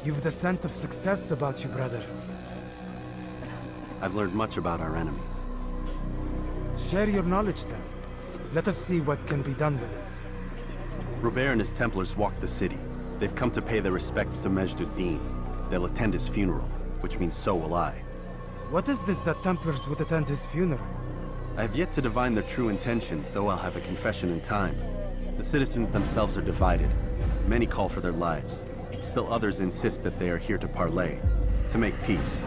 You've the scent of success about you, brother. I've learned much about our enemy. Share your knowledge then. Let us see what can be done with it. Robert and his Templars walked the city. They've come to pay their respects to Majd-ud-Din. They'll attend his funeral, which means so will I. What is this that Templars would attend his funeral? I have yet to divine their true intentions, though I'll have a confession in time. The citizens themselves are divided. Many call for their lives. Still others insist that they are here to parley, to make peace.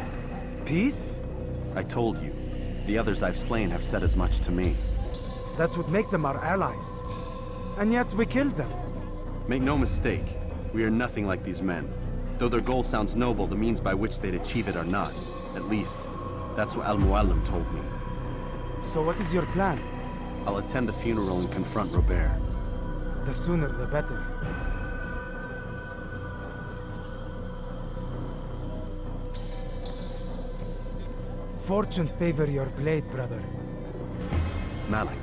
Peace? I told you. The others I've slain have said as much to me. That would make them our allies. And yet we killed them. Make no mistake, we are nothing like these men. Though their goal sounds noble, the means by which they'd achieve it are not. At least, that's what Al-Mualim told me. So what is your plan? I'll attend the funeral and confront Robert. The sooner the better. Fortune favor your blade, brother. Malik,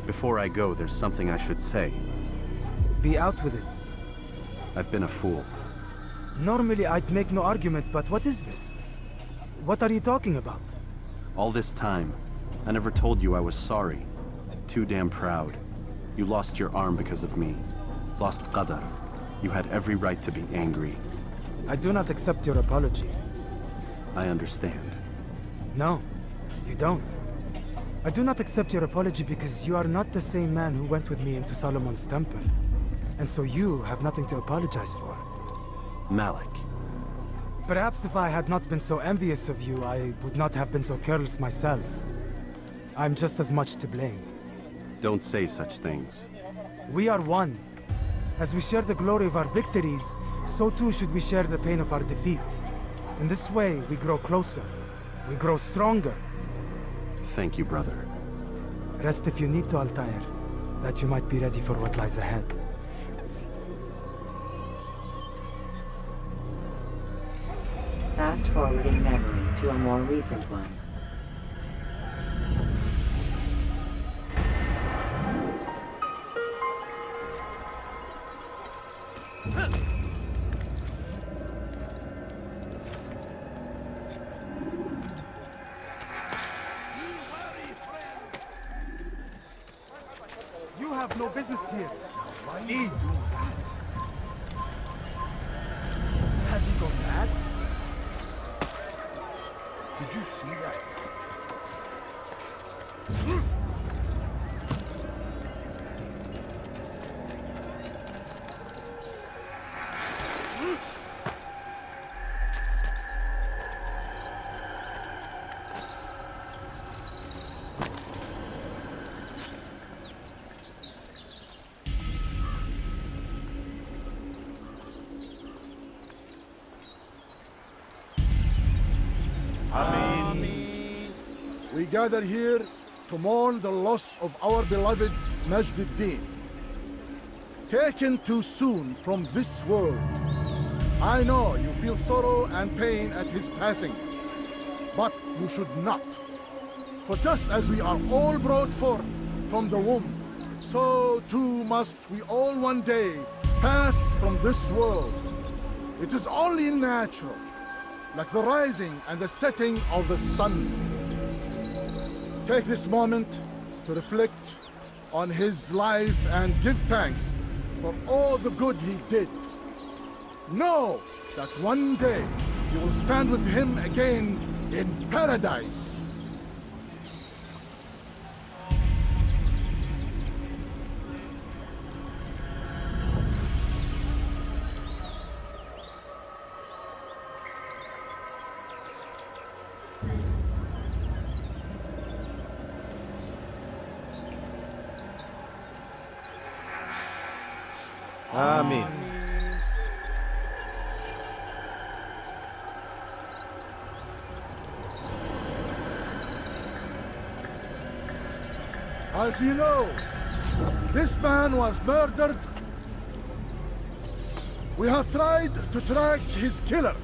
before I go, there's something I should say. Be out with it. I've been a fool. Normally I'd make no argument, but what is this? What are you talking about? All this time, I never told you I was sorry. Too damn proud. You lost your arm because of me. Lost Qadar. You had every right to be angry. I do not accept your apology. I understand. No, you don't. I do not accept your apology because you are not the same man who went with me into Solomon's temple. And so you have nothing to apologize for. Malik. Perhaps if I had not been so envious of you, I would not have been so careless myself. I'm just as much to blame. Don't say such things. We are one. As we share the glory of our victories, so too should we share the pain of our defeat. In this way, we grow closer. We grow stronger. Thank you, brother. Rest if you need to, Altair, that you might be ready for what lies ahead. Fast-forwarding memory to a more recent one. You have no business here. Why do that? Have you gone mad? Did you see that? We gather here to mourn the loss of our beloved Majd-ud-Din. Taken too soon from this world. I know you feel sorrow and pain at his passing, but you should not. For just as we are all brought forth from the womb, so too must we all one day pass from this world. It is only natural, like the rising and the setting of the sun. Take this moment to reflect on his life and give thanks for all the good he did. Know that one day you will stand with him again in paradise. Amen. As you know, this man was murdered. We have tried to track his killer,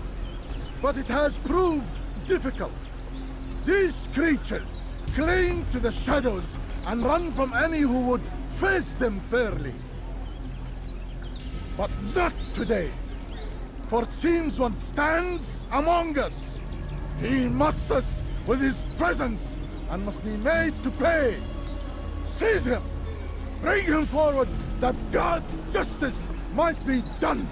but it has proved difficult. These creatures cling to the shadows and run from any who would face them fairly. But not today. For it seems one stands among us. He mocks us with his presence and must be made to pay. Seize him! Bring him forward that God's justice might be done!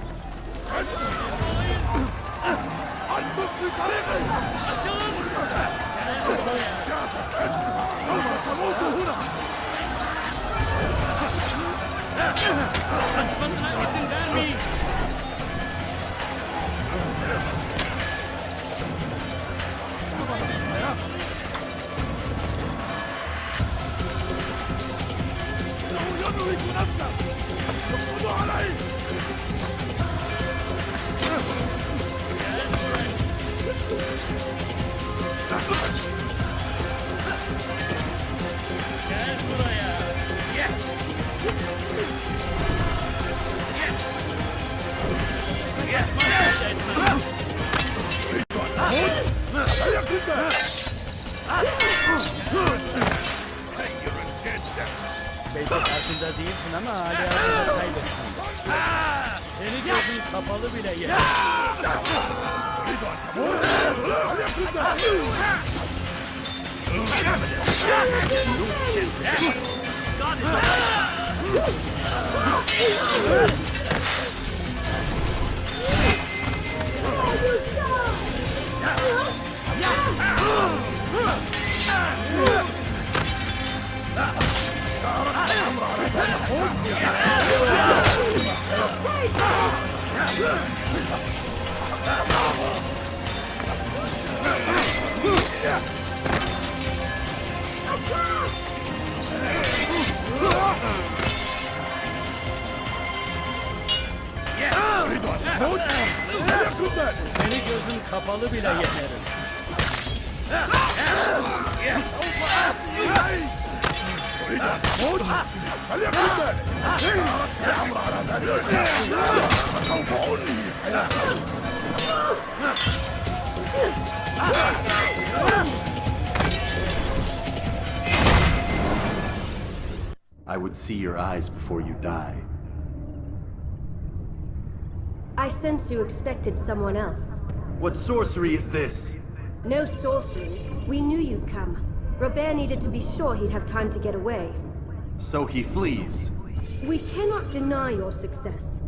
Belki farkında değilsin ama hala hayatını kaybettin. Seni gözün kapalı bile yer. Seni gözün kapalı bile yenerim. I would see your eyes before you die. I sense you expected someone else. What sorcery is this? No sorcery. We knew you'd come. Robert needed to be sure he'd have time to get away. So he flees. We cannot deny your success.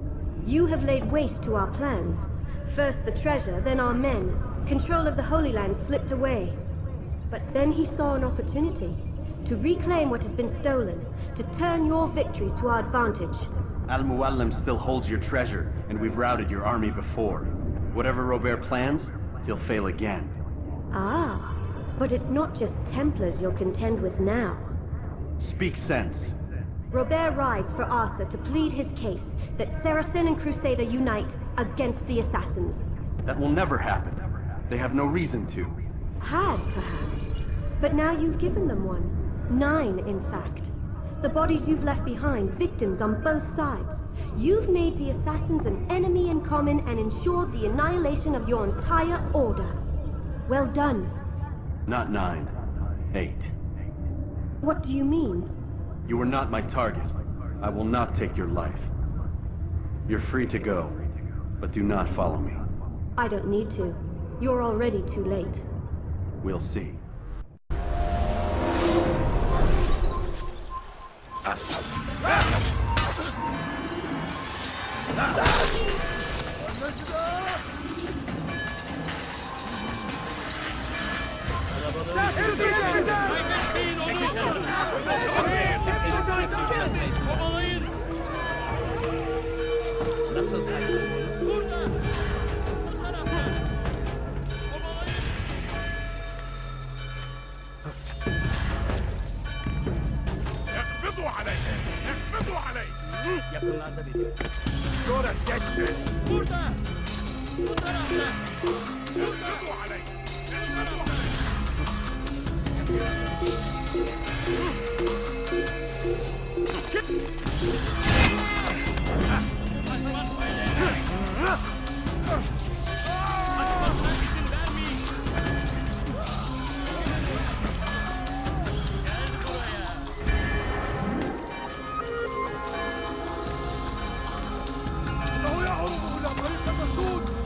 You have laid waste to our plans. First the treasure, then our men. Control of the Holy Land slipped away. But then he saw an opportunity to reclaim what has been stolen, to turn your victories to our advantage. Al-Muallim still holds your treasure, and we've routed your army before. Whatever Robert plans, he'll fail again. Ah, but it's not just Templars you'll contend with now. Speak sense. Robert rides for Arsa to plead his case that Saracen and Crusader unite against the Assassins. That will never happen. They have no reason to. Had, perhaps. But now you've given them one. 9, in fact. The bodies you've left behind, victims on both sides. You've made the Assassins an enemy in common and ensured the annihilation of your entire order. Well done. Not 9. 8. What do you mean? You are not my target. I will not take your life. You're free to go, but do not follow me. I don't need to. You're already too late. We'll see. Nasıl kaçtın? Burada! Bu tarafta! اقبضوا عليه! اقبضوا عليه! Yakınlarda biri. دورة جدد! Burada! Bu tarafta! اقبضوا عليه! اقبضوا عليه! Kaçmasına izin vermeyin! Gel buraya! إنه يعود إلى طريق المسدود!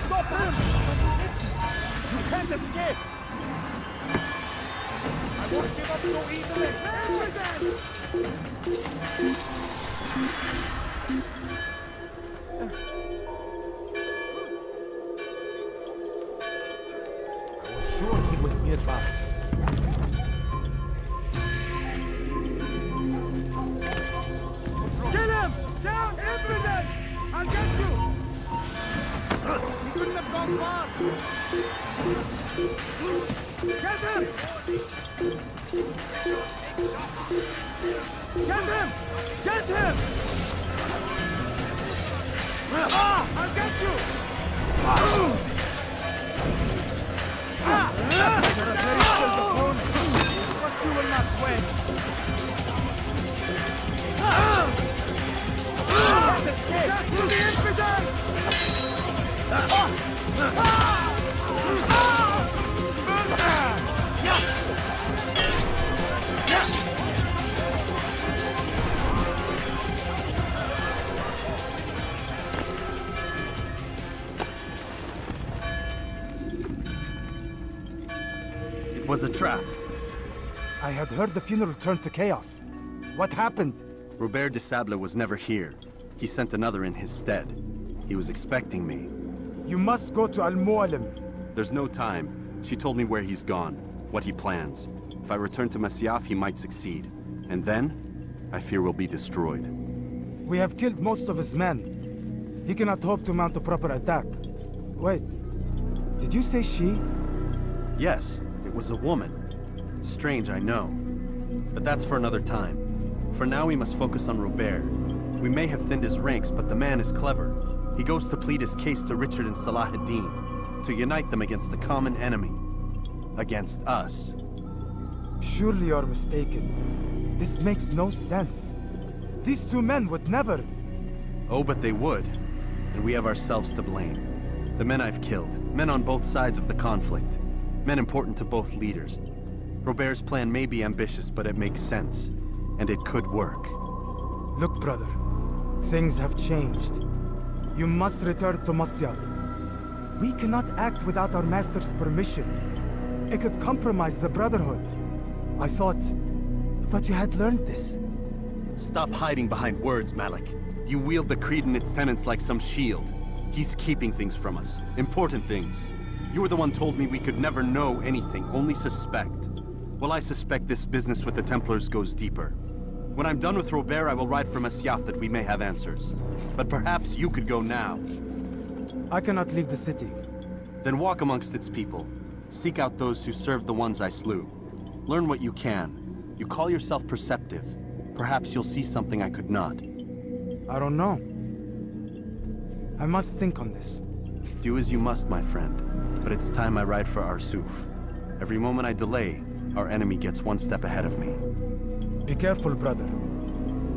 Stop him! You can't escape! I won't give up so easily! I was sure he was nearby. Kill him! Down! Infidel! I'll get you! He couldn't have gone far! Get him! Get him! Get him! Ah! I'll get you! You're a very skilled opponent, but you will not win. Get to the infidel! It was a trap. I had heard the funeral turned to chaos. What happened? Robert de Sable was never here. He sent another in his stead. He was expecting me. You must go to Al-Mu'alim. There's no time. She told me where he's gone, what he plans. If I return to Masyaf, he might succeed. And then, I fear we'll be destroyed. We have killed most of his men. He cannot hope to mount a proper attack. Wait, did you say she? Yes, it was a woman. Strange, I know. But that's for another time. For now, we must focus on Robert. We may have thinned his ranks, but the man is clever. He goes to plead his case to Richard and Salah ad-Din, to unite them against the common enemy. Against us. Surely you're mistaken. This makes no sense. These two men would never... Oh, but they would. And we have ourselves to blame. The men I've killed, men on both sides of the conflict. Men important to both leaders. Robert's plan may be ambitious, but it makes sense. And it could work. Look, brother. Things have changed. You must return to Masyaf. We cannot act without our master's permission. It could compromise the Brotherhood. I thought you had learned this. Stop hiding behind words, Malik. You wield the creed and its tenets like some shield. He's keeping things from us. Important things. You were the one told me we could never know anything, only suspect. Well, I suspect this business with the Templars goes deeper. When I'm done with Robert, I will ride for Masyaf that we may have answers. But perhaps you could go now. I cannot leave the city. Then walk amongst its people. Seek out those who served the ones I slew. Learn what you can. You call yourself perceptive. Perhaps you'll see something I could not. I don't know. I must think on this. Do as you must, my friend. But it's time I ride for Arsuf. Every moment I delay, our enemy gets one step ahead of me. Be careful, brother.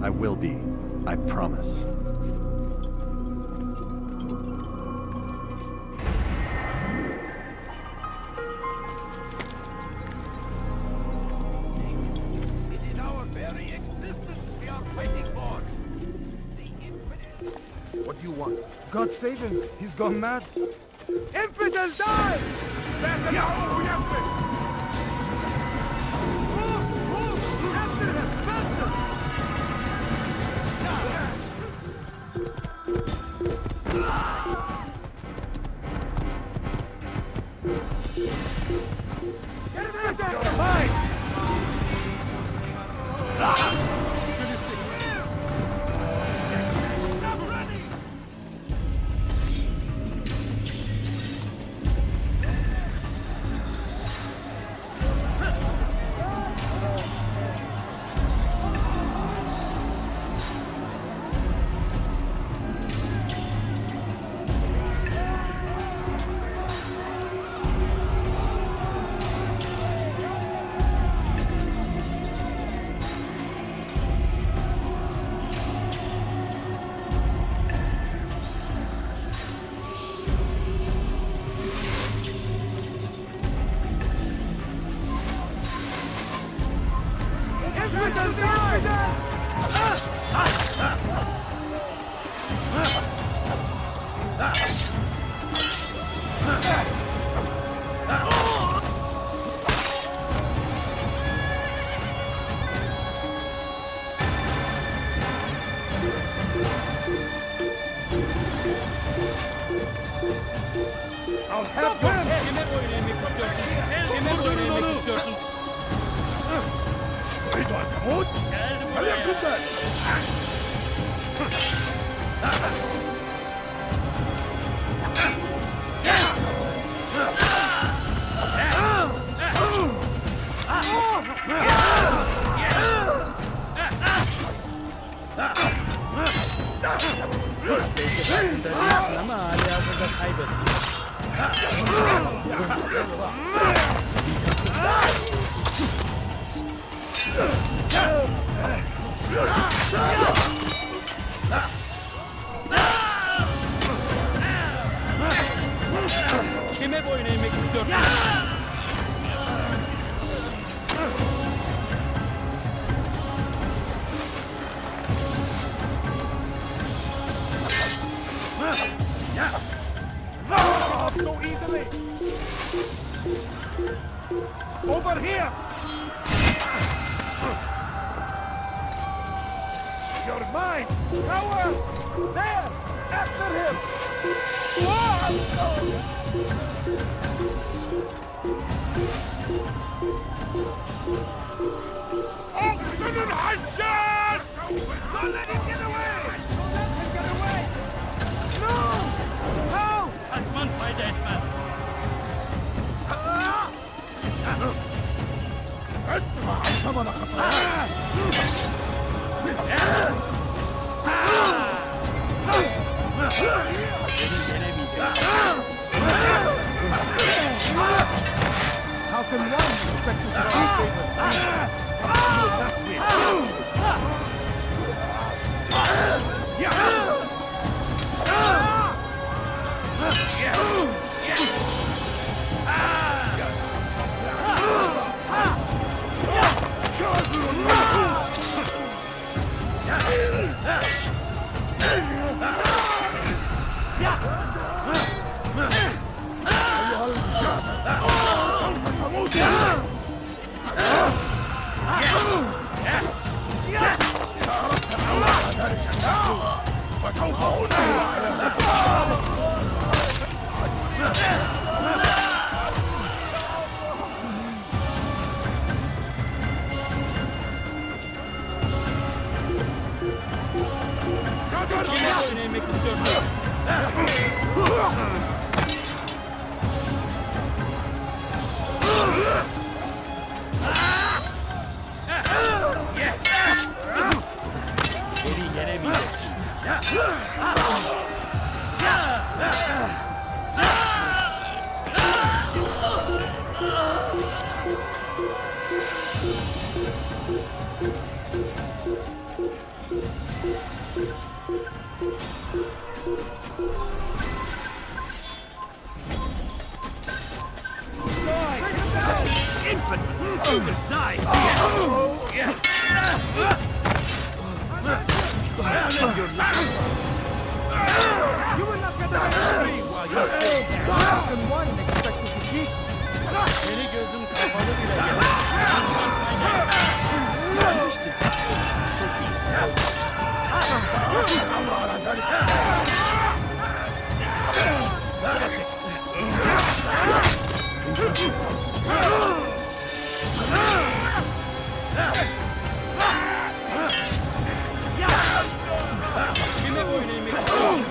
I will be. I promise. It is our very existence we are fighting for. The infidel. What do you want? God save him. He's gone mad. Infidel, die! Back now, we have this. After him! Faster! Get him out there! Mine! Stop running! I'll have your head. Kime boyun eğmek istiyorsun? Kime boyun eğmek istiyorsun? Gel buraya. Belki farkında değilsin ama hali hazırda kaybettin. Kime boyun eğmek istiyorsun? So easily! Over here! You're mine! Coward! There! After him! Open and Hashem! Don't let him get away! Don't let him get away! No! No! Kaçman fayda etmez. How can one expect to succeed? Kime boyun eğmek istiyorsun? Geri gelemeyeceksin. Seni gözüm kapalı bile Kime boyun eğmek istiyorsun?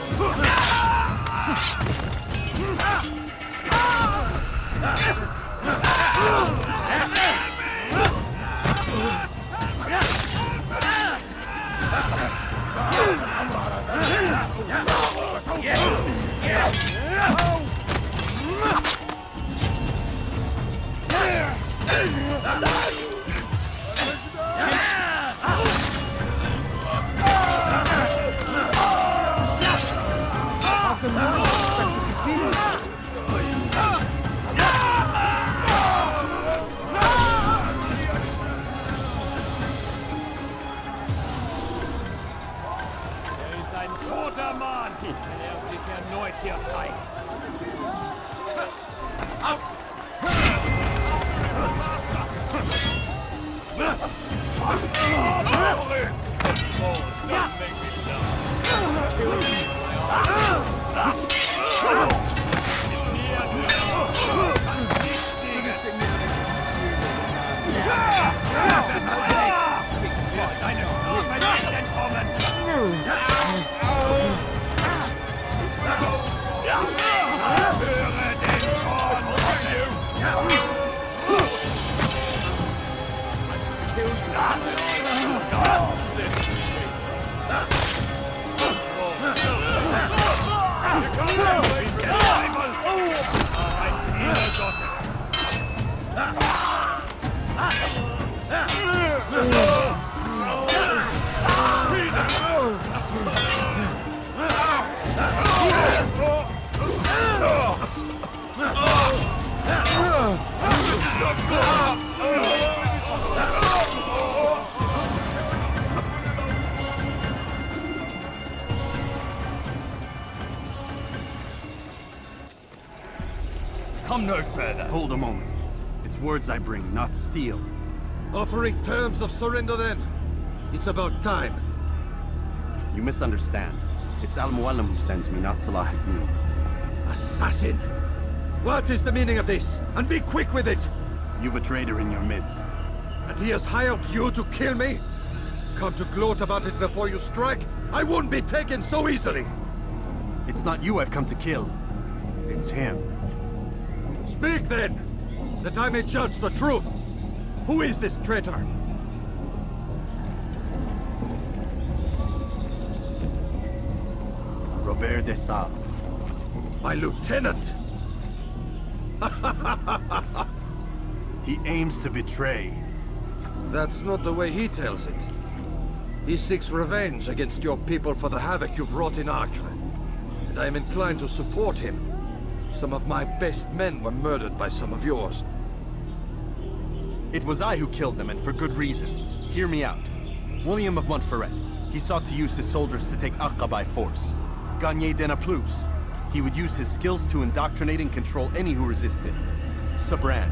come no further. Hold a moment. It's words I bring, not steel. Offering terms of surrender then. It's about time. You misunderstand. It's Al-Mualim who sends me, not Salah ad-Din. Assassin! What is the meaning of this? And be quick with it! You've a traitor in your midst. And he has hired you to kill me? Come to gloat about it before you strike? I won't be taken so easily! It's not you I've come to kill. It's him. Speak then! That I may judge the truth! Who is this traitor? Robert de Sable. My lieutenant! He aims to betray. That's not the way he tells it. He seeks revenge against your people for the havoc you've wrought in Acre. And I am inclined to support him. Some of my best men were murdered by some of yours. It was I who killed them, and for good reason. Hear me out. William of Montferrat. He sought to use his soldiers to take Acre by force. Gagné de Naplouse. He would use his skills to indoctrinate and control any who resisted. Sabran.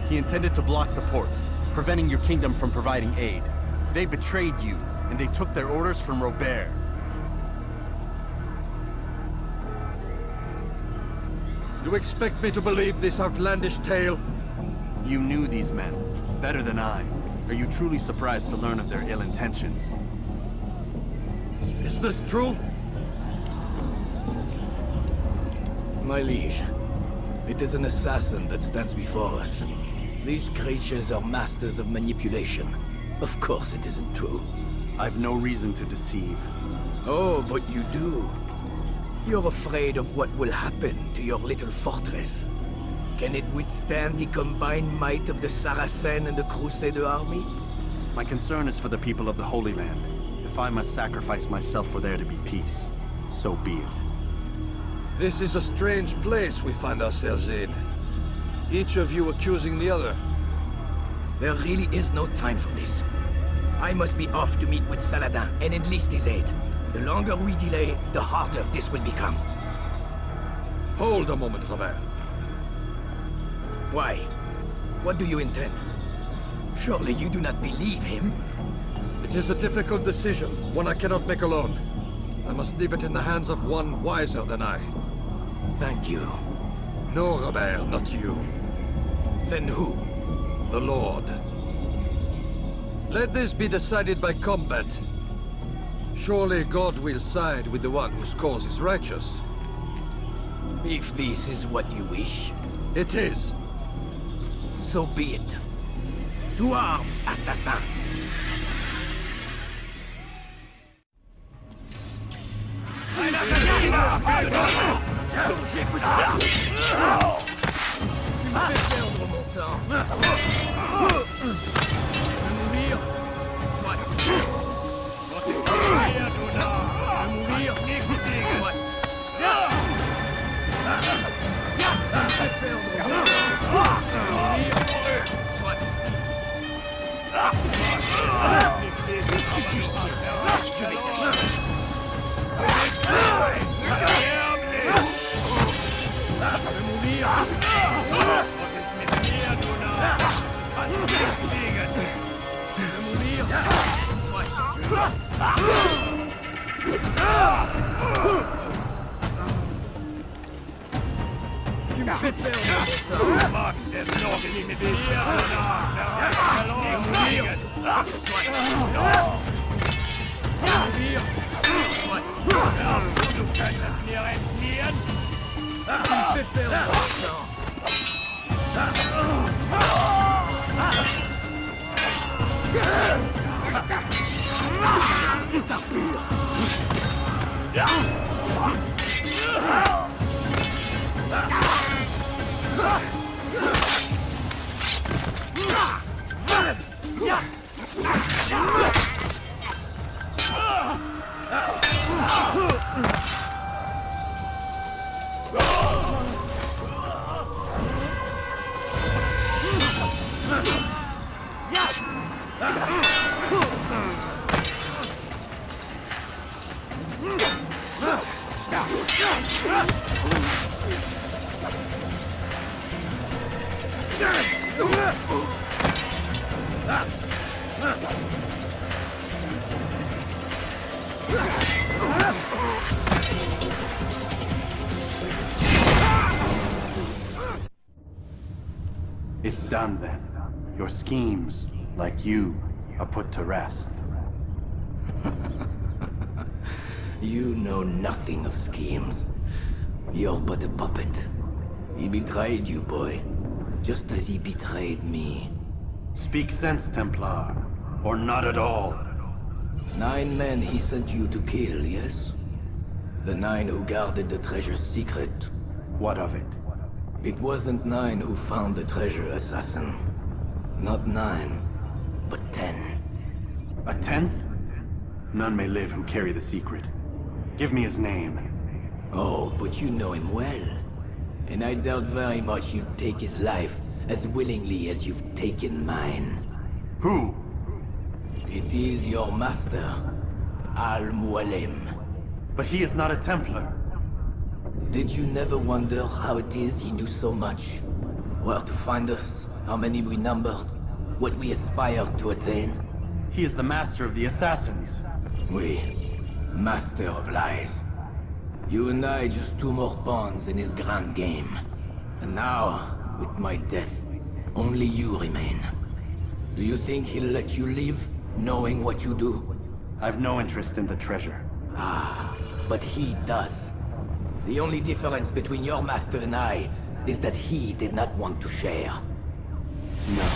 He intended to block the ports, preventing your kingdom from providing aid. They betrayed you, and they took their orders from Robert. You expect me to believe this outlandish tale? You knew these men, better than I. Are you truly surprised to learn of their ill intentions? Is this true? My liege, it is an assassin that stands before us. These creatures are masters of manipulation. Of course it isn't true. I've no reason to deceive. Oh, but you do. You're afraid of what will happen to your little fortress. Can it withstand the combined might of the Saracen and the Crusader army? My concern is for the people of the Holy Land. If I must sacrifice myself for there to be peace, so be it. This is a strange place we find ourselves in. Each of you accusing the other. There really is no time for this. I must be off to meet with Saladin and enlist his aid. The longer we delay, the harder this will become. Hold a moment, Robert. Why? What do you intend? Surely you do not believe him? It is a difficult decision, one I cannot make alone. I must leave it in the hands of one wiser than I. Thank you. No, Robert, not you. Then who? The Lord. Let this be decided by combat. Surely God will side with the one whose cause is righteous. If this is what you wish, It is. so be it. To arms, assassin! It's done then. Your schemes, like you, are put to rest. You know nothing of schemes. You're but a puppet. He betrayed you, boy. Just as he betrayed me. Speak sense, Templar. Or not at all. 9 men he sent you to kill, yes? The 9 who guarded the treasure's secret. What of it? It wasn't 9 who found the treasure, assassin. Not 9, but 10. A 10th? None may live who carry the secret. Give me his name. Oh, but you know him well. And I doubt very much you'd take his life as willingly as you've taken mine. Who? It is your master, Al-Mualim. But he is not a Templar. Did you never wonder how it is he knew so much? Where to find us, how many we numbered, what we aspired to attain? He is the master of the assassins. We, master of lies. You and I just 2 more pawns in his grand game. And now, with my death, only you remain. Do you think he'll let you live, knowing what you do? I've no interest in the treasure. Ah, but he does. The only difference between your master and I is that he did not want to share. No.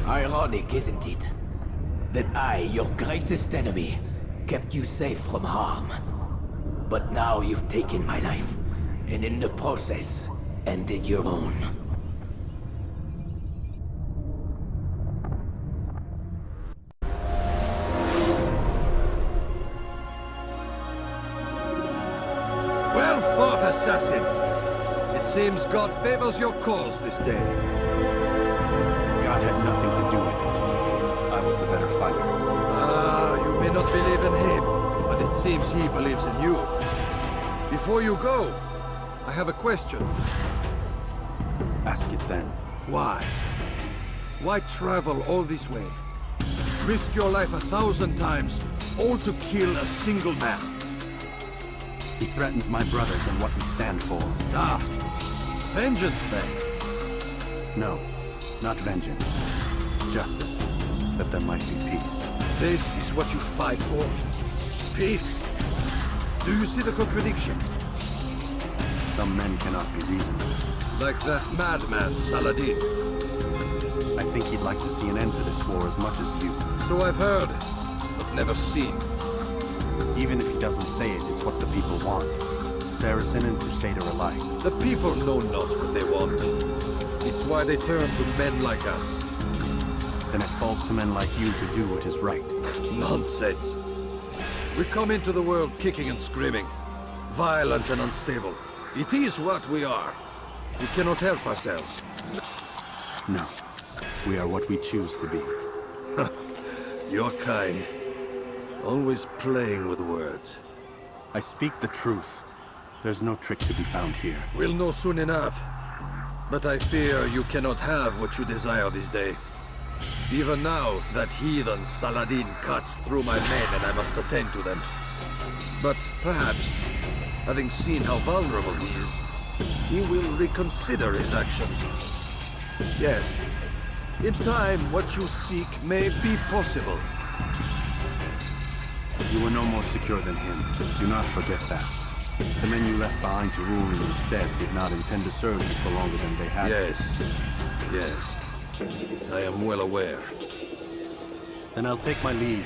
Ironic, isn't it? That I, your greatest enemy, kept you safe from harm. But now you've taken my life, and in the process, ended your own. Well fought, assassin. It seems God favors your cause this day. God had nothing to do with it. I was the better fighter. Ah, you may not believe in him, but it seems he believes in you. Before you go, I have a question. Ask it then. Why? Why travel all this way? Risk your life 1,000 times, all to kill a single man. He threatened my brothers and what we stand for. Ah, vengeance then. No, not vengeance. Justice, that there might be peace. This is what you fight for? Peace? Do you see the contradiction? Some men cannot be reasoned. Like that madman, Saladin. I think he'd like to see an end to this war as much as you. So I've heard, but never seen. Even if he doesn't say it, it's what the people want. Saracen and Crusader alike. The people know not what they want. It's why they turn to men like us. Then it falls to men like you to do what is right. Nonsense. We come into the world kicking and screaming, violent and unstable. It is what we are. We cannot help ourselves. No. We are what we choose to be. Your kind. Always playing with words. I speak the truth. There's no trick to be found here. We'll know soon enough. But I fear you cannot have what you desire this day. Even now, that heathen Saladin cuts through my men and I must attend to them. But perhaps, having seen how vulnerable he is, he will reconsider his actions. Yes, in time, what you seek may be possible. You were no more secure than him. Do not forget that. The men you left behind to rule in your stead did not intend to serve you for longer than they had to. Yes. I am well aware. Then I'll take my leave.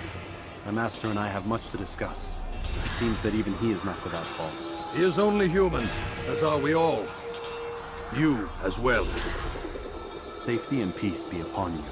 My master and I have much to discuss. It seems that even he is not without fault. He is only human, as are we all. You as well. Safety and peace be upon you.